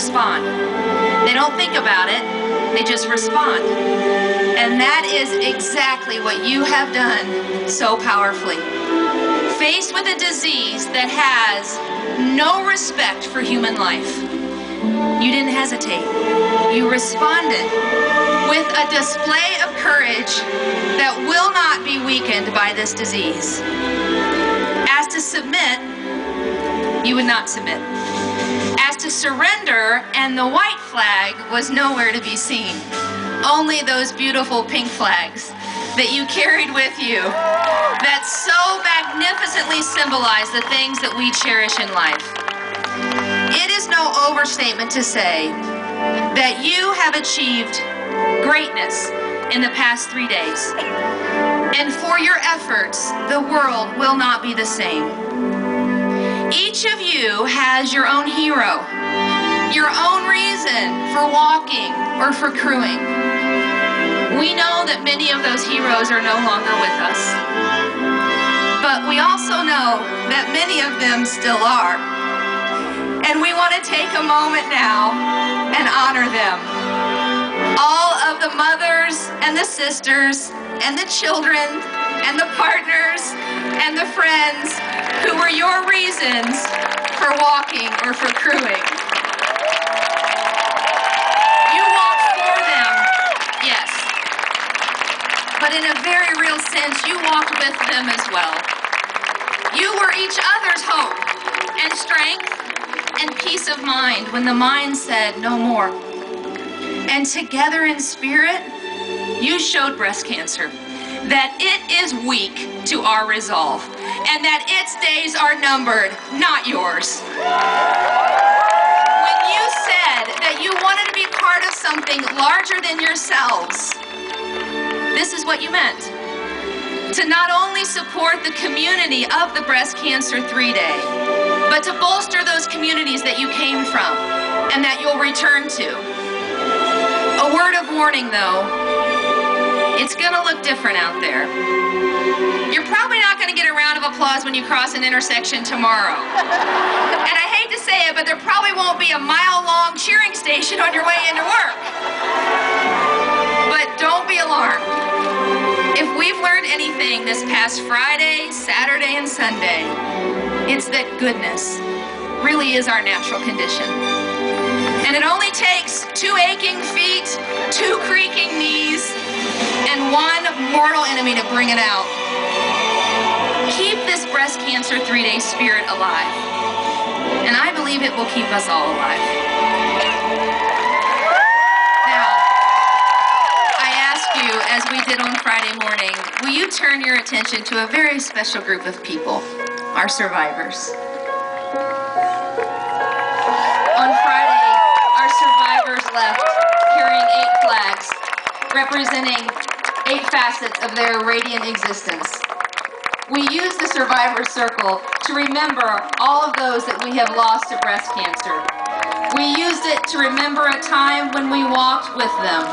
respond. They don't think about it, they just respond. And that is exactly what you have done so powerfully. Faced with a disease that has no respect for human life, you didn't hesitate. You responded with a display of courage that will not be weakened by this disease. As to submit, you would not submit. As to surrender, and the white flag was nowhere to be seen. Only those beautiful pink flags that you carried with you that so magnificently symbolize the things that we cherish in life. It is no overstatement to say that you have achieved greatness in the past 3 days. And for your efforts, the world will not be the same. Each of you has your own hero, your own reason for walking or for crewing. We know that many of those heroes are no longer with us, but we also know that many of them still are. And we want to take a moment now and honor them. All of the mothers and the sisters and the children and the partners and the friends who were your reasons for walking or for crewing. You walked for them, yes, but in a very real sense, you walked with them as well. You were each other's hope and strength and peace of mind when the mind said no more. And together in spirit, you showed breast cancer that it is weak to our resolve, and that its days are numbered, not yours. When you said that you wanted to be part of something larger than yourselves, this is what you meant. To not only support the community of the Breast Cancer 3-Day, but to bolster those communities that you came from and that you'll return to. A word of warning though, it's gonna look different out there. You're probably not gonna get a round of applause when you cross an intersection tomorrow. And I hate to say it, but there probably won't be a mile-long cheering station on your way into work. But don't be alarmed. If we've learned anything this past Friday, Saturday, and Sunday, it's that goodness really is our natural condition. And it only takes 2 aching feet, 2 creaking knees, and 1 mortal enemy to bring it out. Keep this breast cancer 3-day spirit alive. And I believe it will keep us all alive. Now, I ask you, as we did on Friday morning, will you turn your attention to a very special group of people, our survivors. On Friday, our survivors left carrying 8 flags, representing 8 facets of their radiant existence. We use the Survivor Circle to remember all of those that we have lost to breast cancer. We used it to remember a time when we walked with them.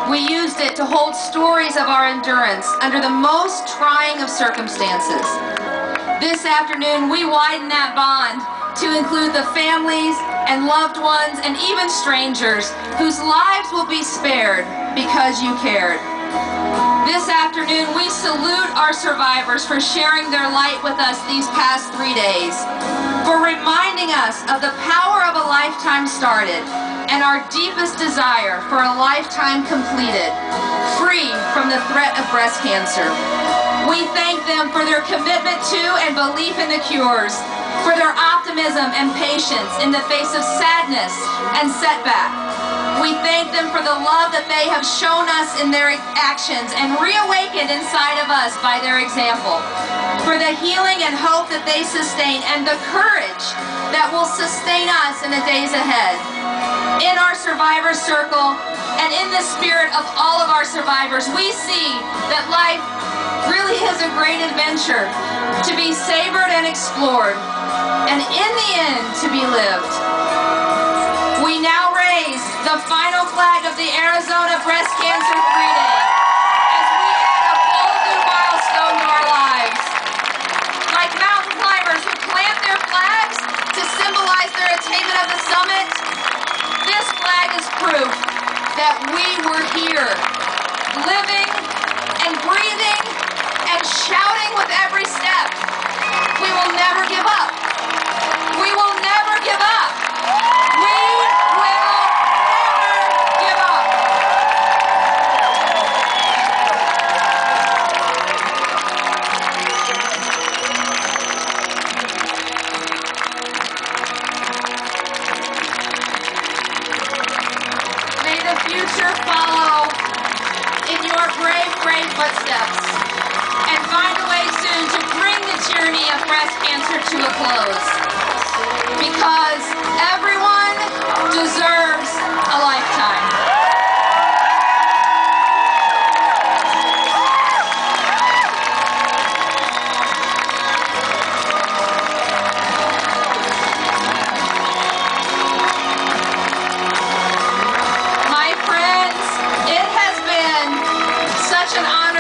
We used it to hold stories of our endurance under the most trying of circumstances. This afternoon, we widen that bond to include the families and loved ones and even strangers whose lives will be spared because you cared. This afternoon, we salute our survivors for sharing their light with us these past 3 days, for reminding us of the power of a lifetime started and our deepest desire for a lifetime completed, free from the threat of breast cancer. We thank them for their commitment to and belief in the cures, for their optimism and patience in the face of sadness and setback. We thank them for the love that they have shown us in their actions and reawakened inside of us by their example, for the healing and hope that they sustain and the courage that will sustain us in the days ahead. In our survivor circle and in the spirit of all of our survivors, we see that life really is a great adventure to be savored and explored, and in the end to be lived. We now raise the final flag of the Arizona Breast Cancer 3-Day as we add a bold new milestone to our lives. Like mountain climbers who plant their flags to symbolize their attainment of the summit, brave, brave footsteps and find a way soon to bring the tyranny of breast cancer to a close. Because everyone deserves a lifetime.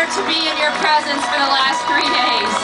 To be in your presence for the last 3 days.